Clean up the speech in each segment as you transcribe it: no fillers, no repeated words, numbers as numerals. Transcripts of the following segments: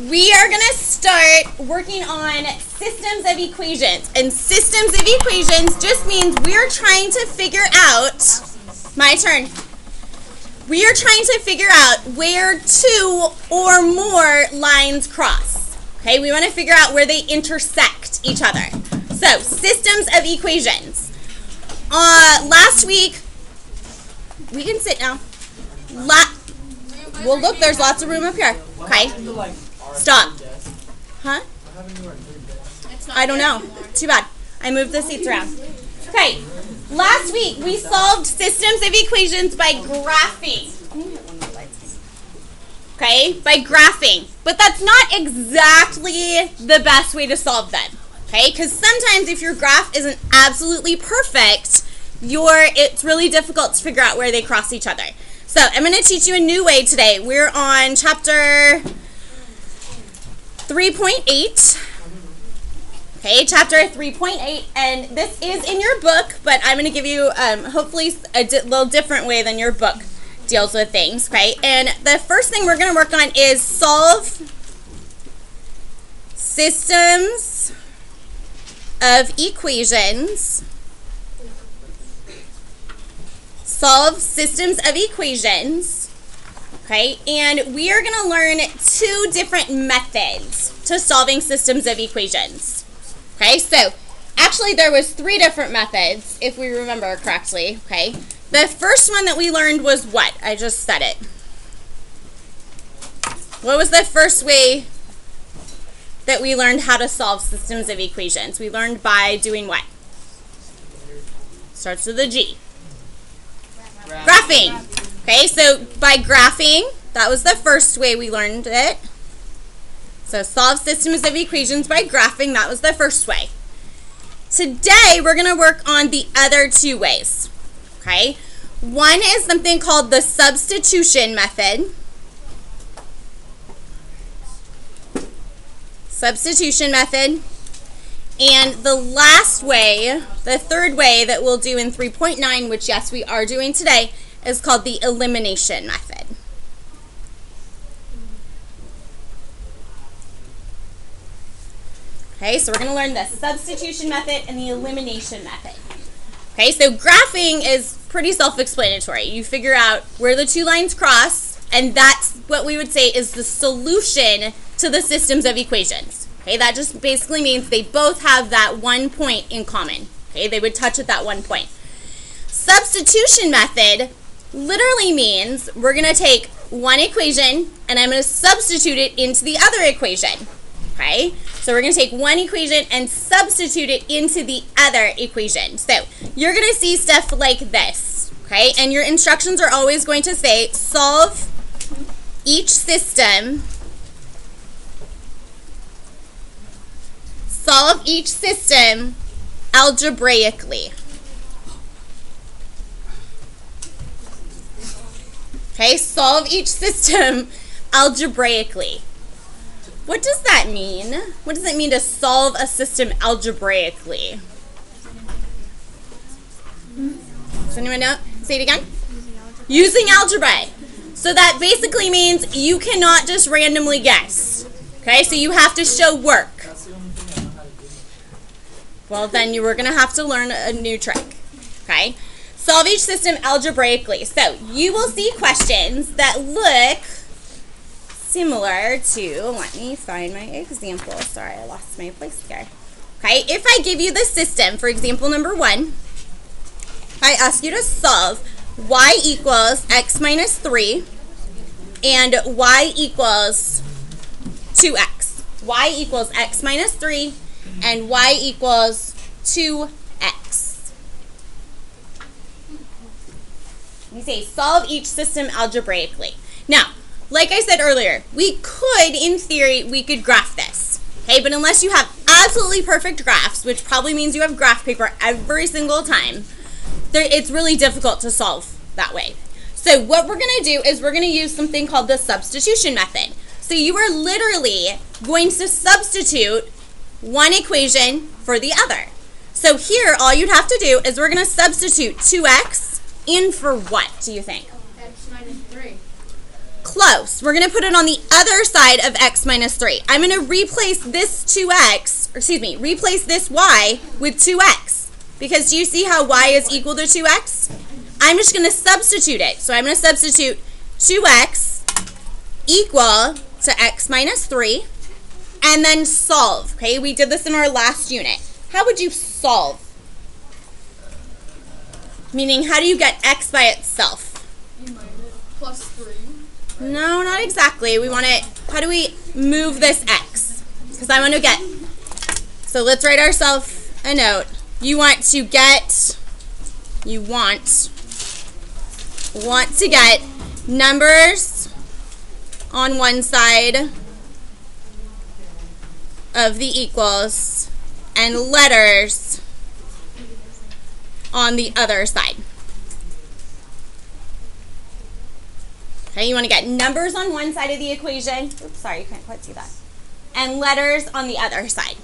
we are going to start working on systems of equations. And systems of equations just means we're trying to figure out, my turn. We are trying to figure out where two or more lines cross. Okay, we want to figure out where they intersect each other. So, systems of equations. Last week, we can sit now. Well, look, there's lots of room up here. Okay. Stop. Huh? I don't know. Too bad. I moved the seats around. Okay. Last week, we solved systems of equations by graphing. Okay? By graphing. But that's not exactly the best way to solve them. Okay? Because sometimes if your graph isn't absolutely perfect, it's really difficult to figure out where they cross each other. So I'm going to teach you a new way today. We're on chapter 3.8. Okay, chapter 3.8, and this is in your book, but I'm going to give you hopefully a little different way than your book deals with things. Okay, and the first thing we're going to work on is solve systems of equations. Solve systems of equations, okay, and we are going to learn two different methods to solving systems of equations, okay. So actually there was three different methods if we remember correctly, okay. The first one that we learned was what? I just said it. What was the first way that we learned how to solve systems of equations? We learned by doing what? Starts with a G. Graphing. Okay, so by graphing, that was the first way we learned it. So solve systems of equations by graphing, that was the first way. Today, we're going to work on the other two ways. Okay, one is something called the substitution method. Substitution method. And the last way, the third way that we'll do in 3.9, which yes, we are doing today, is called the elimination method. Okay, so we're going to learn the substitution method and the elimination method. Okay, so graphing is pretty self-explanatory. You figure out where the two lines cross, and that's what we would say is the solution to the systems of equations. Okay, that just basically means they both have that one point in common. Okay, they would touch at that one point. Substitution method literally means we're going to take one equation and I'm going to substitute it into the other equation. Okay, so we're going to take one equation and substitute it into the other equation. So you're going to see stuff like this. Okay, and your instructions are always going to say solve each system. Solve each system algebraically. Okay, solve each system algebraically. What does that mean? What does it mean to solve a system algebraically? Does anyone know? Say it again. Using algebra. So that basically means you cannot just randomly guess. Okay, so you have to show work. Well, then you were going to have to learn a new trick, okay? Solve each system algebraically. So you will see questions that look similar to, let me find my example. Sorry, I lost my place here. Okay, if I give you the system, for example, number 1, I ask you to solve y equals x minus 3 and y equals 2x. Y equals x minus 3 and y equals 2x. We say solve each system algebraically. Now, like I said earlier, we could, in theory, we could graph this. Okay, but unless you have absolutely perfect graphs, which probably means you have graph paper every single time, it's really difficult to solve that way. So what we're going to do is we're going to use something called the substitution method. So you are literally going to substitute one equation for the other. So here, all you'd have to do is we're going to substitute 2x in for what, do you think? X minus 3. close. We're going to put it on the other side of x minus 3. I'm going to replace this 2x, replace this y with 2x. Because do you see how y is equal to 2x? I'm just going to substitute it. So I'm going to substitute 2x equal to x minus 3 and then solve. Okay, we did this in our last unit. How would you solve? Meaning, how do you get x by itself? Plus 3. No, not exactly. We want it, how do we move this x? Because I want to get, so let's write ourselves a note. You want to get numbers on one side of the equals and letters on the other side. Okay, you want to get numbers on one side of the equation. Oops, sorry, you can't quite see that. And letters on the other side.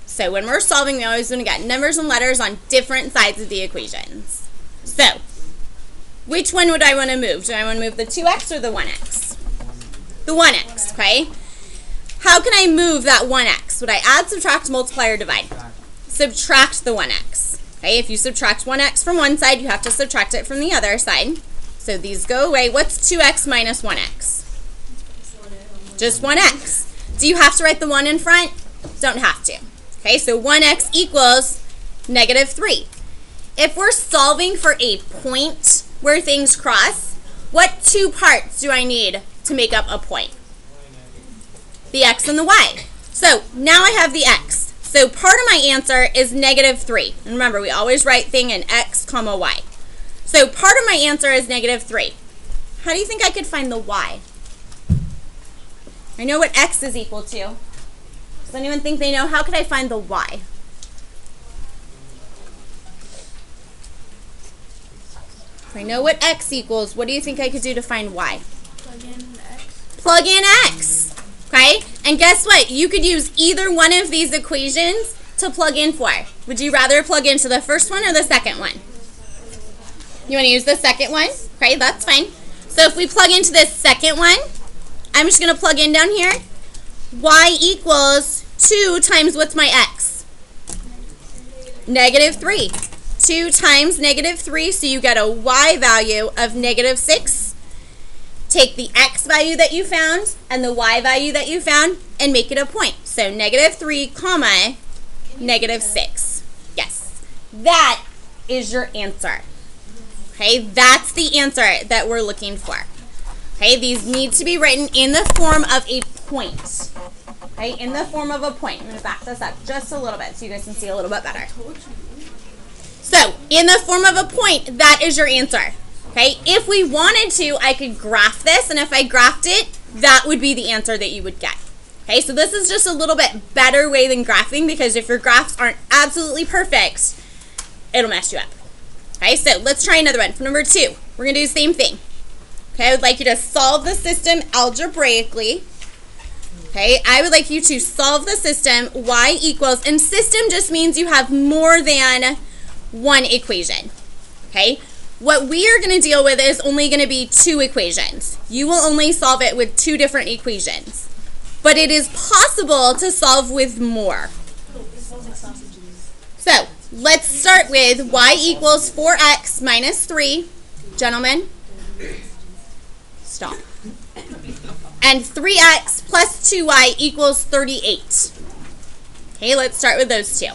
So when we're solving, we always want to get numbers and letters on different sides of the equations. So, which one would I want to move? Do I want to move the 2x or the 1x? The 1x, okay? How can I move that 1x? Would I add, subtract, multiply, or divide? Subtract the 1x. Okay, if you subtract 1x from one side, you have to subtract it from the other side. So these go away. What's 2x minus 1x? Just 1x. Do you have to write the 1 in front? Don't have to. Okay, so 1x equals negative 3. If we're solving for a point where things cross, what two parts do I need to make up a point? The x and the y. So now I have the x. So part of my answer is negative 3. And remember, we always write thing in x, comma, y. So part of my answer is negative 3. How do you think I could find the y? I know what x is equal to. Does anyone think they know? How could I find the y? If I know what x equals, what do you think I could do to find y? Plug in x. Plug in x. Okay? And guess what? You could use either one of these equations to plug in for. Would you rather plug into the first one or the second one? You want to use the second one? Okay, that's fine. So if we plug into this second one, I'm just going to plug in down here. Y equals 2 times what's my x? Negative 3. 2 times negative 3, so you get a y value of negative 6. Take the x value that you found and the y value that you found and make it a point. So negative 3, comma, negative 6. Yes, that is your answer. Okay, that's the answer that we're looking for. Okay, these need to be written in the form of a point. Okay, in the form of a point. I'm going to back this up just a little bit so you guys can see a little bit better. So, in the form of a point, that is your answer. Okay, if we wanted to, I could graph this, and if I graphed it, that would be the answer that you would get. Okay, so this is just a little bit better way than graphing, because if your graphs aren't absolutely perfect, it'll mess you up. Okay, so let's try another one. For number 2, we're going to do the same thing. Okay, I would like you to solve the system algebraically. Okay, I would like you to solve the system y equals, and system just means you have more than one equation. Okay, what we are going to deal with is only going to be 2 equations. You will only solve it with 2 different equations. But it is possible to solve with more. So, let's start with y equals 4x minus 3. Gentlemen, stop. And 3x plus 2y equals 38. Okay, let's start with those two.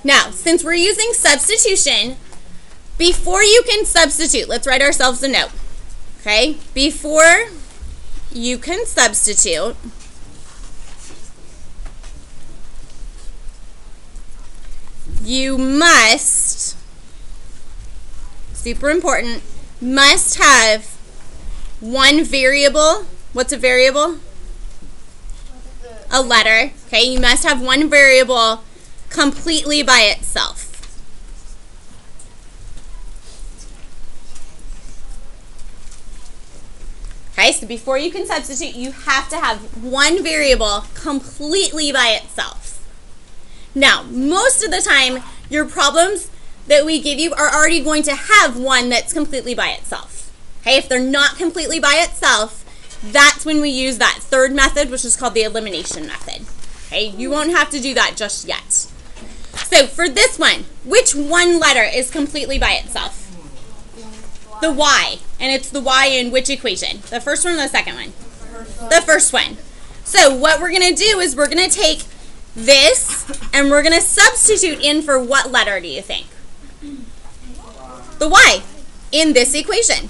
Now, since we're using substitution, before you can substitute, let's write ourselves a note. Okay, before you can substitute, you must, super important, must have one variable. What's a variable? A letter. Okay, you must have one variable completely by itself. Okay, so before you can substitute, you have to have one variable completely by itself. Now, most of the time, your problems that we give you are already going to have one that's completely by itself. Okay, if they're not completely by itself, that's when we use that third method, which is called the elimination method. Okay, you won't have to do that just yet. So for this one, which one letter is completely by itself? The y, and it's the y in which equation? The first one or the second one? The first one. So what we're going to do is we're going to take this and we're going to substitute in for what letter do you think? The y in this equation.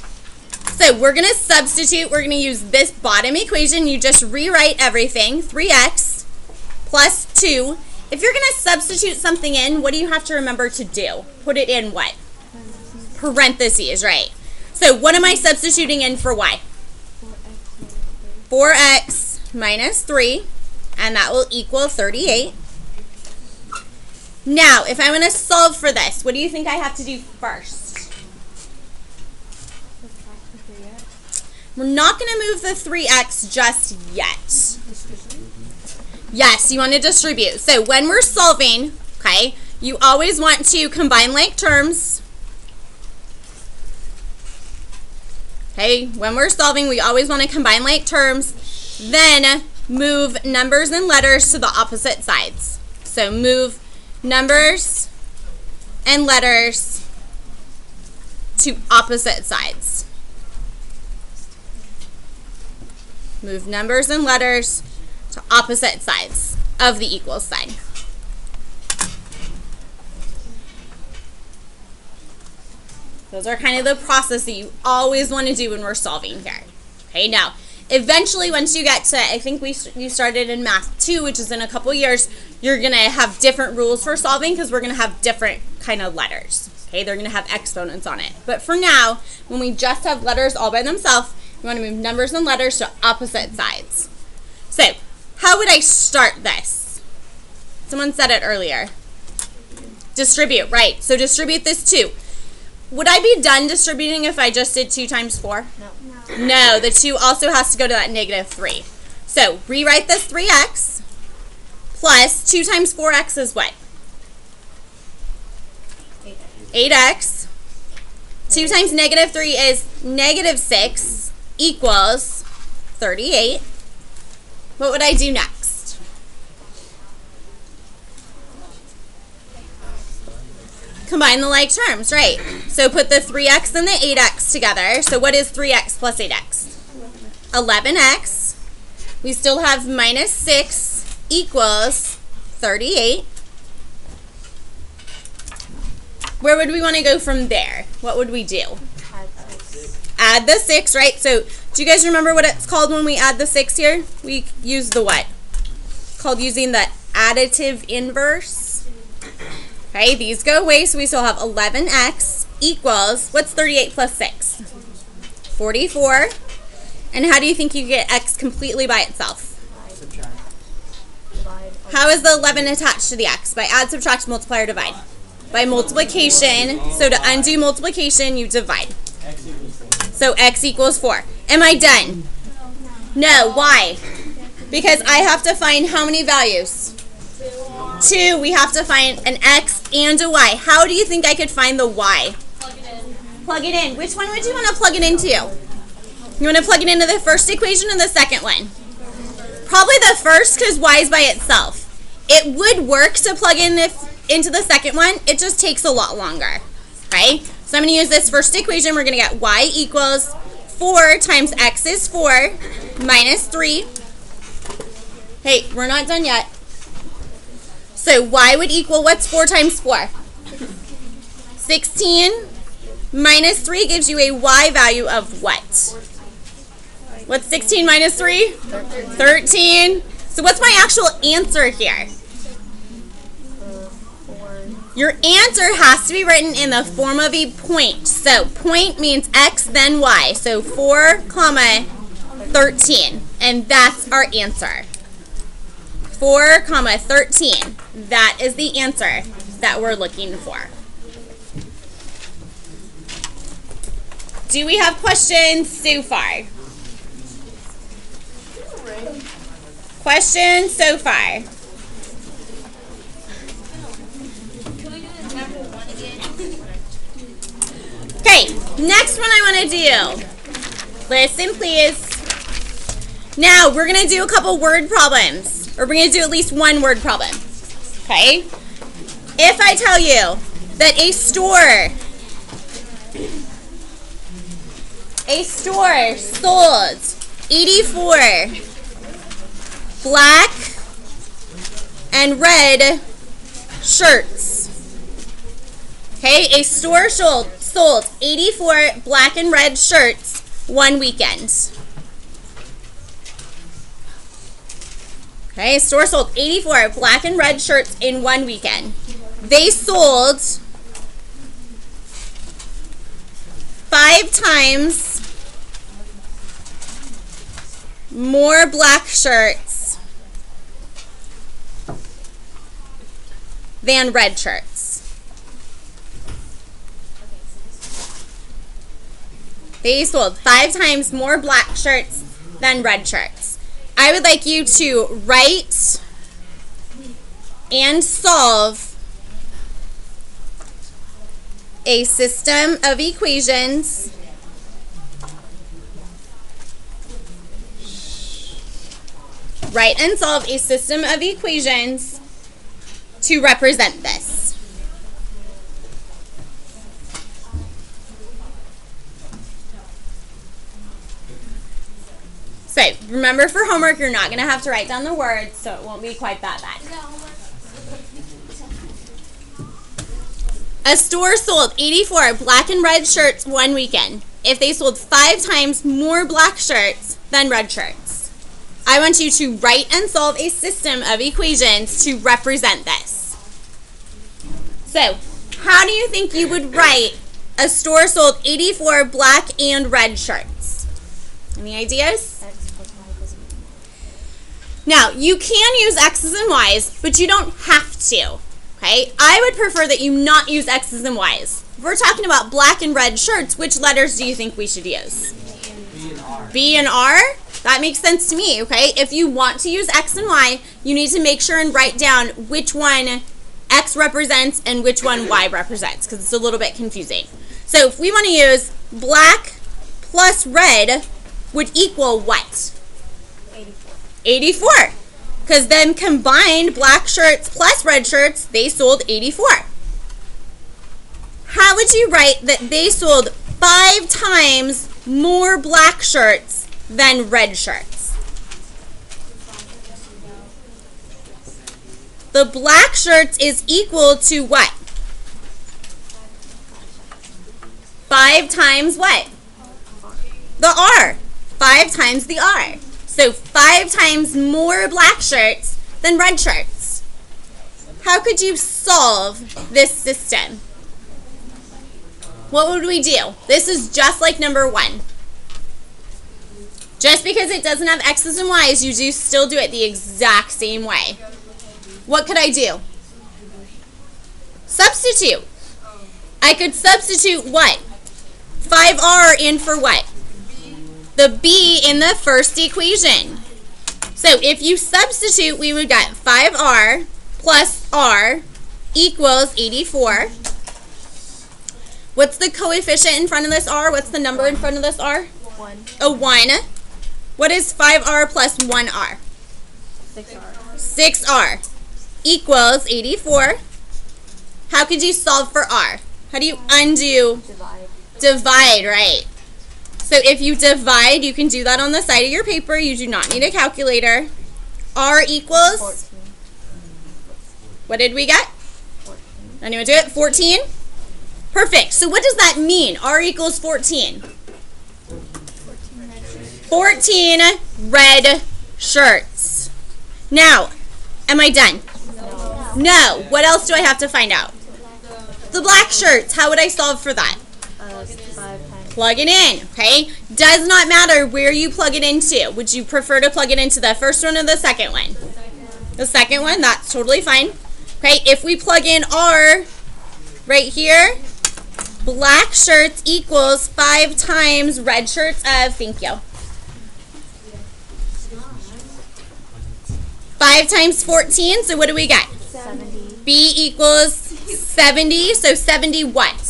So we're going to substitute, we're going to use this bottom equation. You just rewrite everything, 3x plus 2. If you're going to substitute something in, what do you have to remember to do? Put it in what? Parentheses, right? So what am I substituting in for y? 4x minus 3, and that will equal 38. Now, if I'm going to solve for this, what do you think I have to do first? We're not going to move the 3x just yet. Yes, you want to distribute. So when we're solving, okay, you always want to combine like terms. Okay, when we're solving, we always want to combine like terms, then move numbers and letters to the opposite sides. So move numbers and letters to opposite sides. Move numbers and letters to opposite sides of the equals sign. Those are kind of the process that you always want to do when we're solving here. Okay, now, eventually once you get to, I think you started in Math 2, which is in a couple years, you're going to have different rules for solving because we're going to have different kind of letters. Okay, they're going to have exponents on it. But for now, when we just have letters all by themselves, we want to move numbers and letters to opposite sides. So, how would I start this? Someone said it earlier. Distribute, right. So distribute this 2. Would I be done distributing if I just did 2 times 4? No. No, the 2 also has to go to that negative 3. So rewrite this 3x plus 2 times 4x is what? 8x. 2 times negative 3 is negative 6 equals 38. What would I do next? Combine the like terms, right? So put the 3x and the 8x together. So what is 3x plus 8x? 11x. We still have minus 6 equals 38. Where would we want to go from there? What would we do? Add the 6, right? So do you guys remember what it's called when we add the 6 here? We use the what? It's called using the additive inverse. Okay, these go away, so we still have 11x equals, what's 38 plus 6? 44. And how do you think you get x completely by itself? How is the 11 attached to the x? By add, subtract, multiply, or divide? By multiplication. So to undo multiplication, you divide. So x equals 4. Am I done? No. Why? Because I have to find how many values? 2. We have to find an x and a y. How do you think I could find the y? Plug it in. Plug it in. Which one would you want to plug it into? You want to plug it into the first equation or the second one? Probably the first because y is by itself. It would work to plug in into the second one. It just takes a lot longer. Okay? So I'm going to use this first equation. We're going to get y equals 4 times x is 4 minus 3. Hey, we're not done yet. So y would equal, what's 4 times 4? 16 minus 3 gives you a y value of what? What's 16 minus 3? 13. So what's my actual answer here? Your answer has to be written in the form of a point. So point means x then y. So 4 comma 13. And that's our answer. 4 comma 13. That is the answer that we're looking for. Do we have questions so far? Questions so far? Can we do example 1 again? Okay, next one I want to do. Listen, please. Now, we're going to do a couple word problems. Or we're going to do at least one word problem. Okay? If I tell you that a store sold 84 black and red shirts. Okay, a store sold 84 black and red shirts one weekend. Okay, a store sold 84 black and red shirts in one weekend. They sold 5 times more black shirts than red shirts. They sold 5 times more black shirts than red shirts. I would like you to write and solve a system of equations to represent this. So, remember for homework, you're not going to have to write down the words, so it won't be quite that bad. A store sold 84 black and red shirts one weekend. If they sold 5 times more black shirts than red shirts. I want you to write and solve a system of equations to represent this. So, how do you think you would write a store sold 84 black and red shirts? Any ideas? Now, you can use X's and Y's, but you don't have to. Okay? I would prefer that you not use X's and Y's. If we're talking about black and red shirts, which letters do you think we should use? B and R. B and R? That makes sense to me, okay? If you want to use X and Y, you need to make sure and write down which one X represents and which one Y represents, because it's a little bit confusing. So if we want to use black plus red would equal what? 84. Because then combined black shirts plus red shirts, they sold 84. How would you write that they sold 5 times more black shirts than red shirts? The black shirts is equal to what? 5 times what? The R. 5 times the R. So 5 times more black shirts than red shirts. How could you solve this system? What would we do? This is just like number 1. Just because it doesn't have X's and Y's, you do still do it the exact same way. What could I do? Substitute. I could substitute what? 5R in for what? The B in the first equation. So if you substitute, we would get 5R plus R equals 84. What's the coefficient in front of this R? What's the number in front of this R? 1. A 1. What is 5R plus 1R? 6R. 6R equals 84. How could you solve for R? How do you undo? Divide. Divide, right. So if you divide, you can do that on the side of your paper. You do not need a calculator. R equals? 14. What did we get? 14. Anyone do it? 14? Perfect. So what does that mean? R equals 14. 14 red shirts. Now, am I done? No. No. What else do I have to find out? The black shirts. How would I solve for that? 5 times. Plug it in, okay? Does not matter where you plug it into. Would you prefer to plug it into the first one or the second one? The second one, that's totally fine. Okay, if we plug in R right here, black shirts equals 5 times red shirts of, thank you. 5 times 14, so what do we get? 70. B equals 70, so 70 what?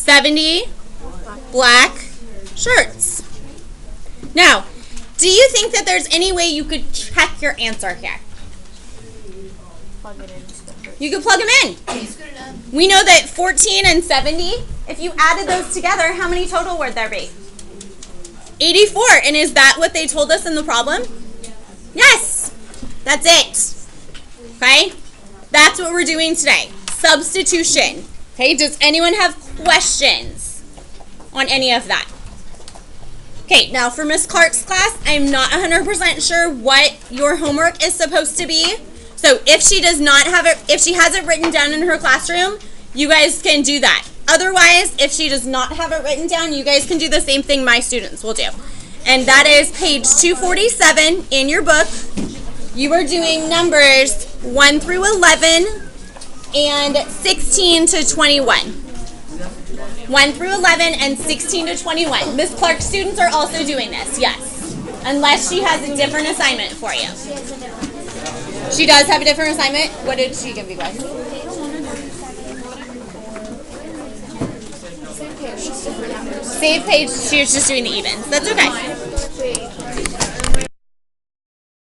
70 black shirts. Now, do you think that there's any way you could check your answer here? Plug it in. You could plug them in. We know that 14 and 70, if you added those together, how many total would there be? 84. And is that what they told us in the problem? Yes. That's it. Okay? That's what we're doing today. Substitution. Okay? Does anyone have questions on any of that? Okay, now for Miss Clark's class, I'm not 100% sure what your homework is supposed to be. So if she does not have it, if she has it written down in her classroom, you guys can do that. Otherwise, if she does not have it written down, you guys can do the same thing my students will do. And that is page 247 in your book. You are doing numbers 1 through 11 and 16 to 21. 1 through 11 and 16 to 21. Miss Clark's students are also doing this, yes. Unless she has a different assignment for you. She does have a different assignment? What did she give you guys? Save page. She was just doing the evens. That's okay.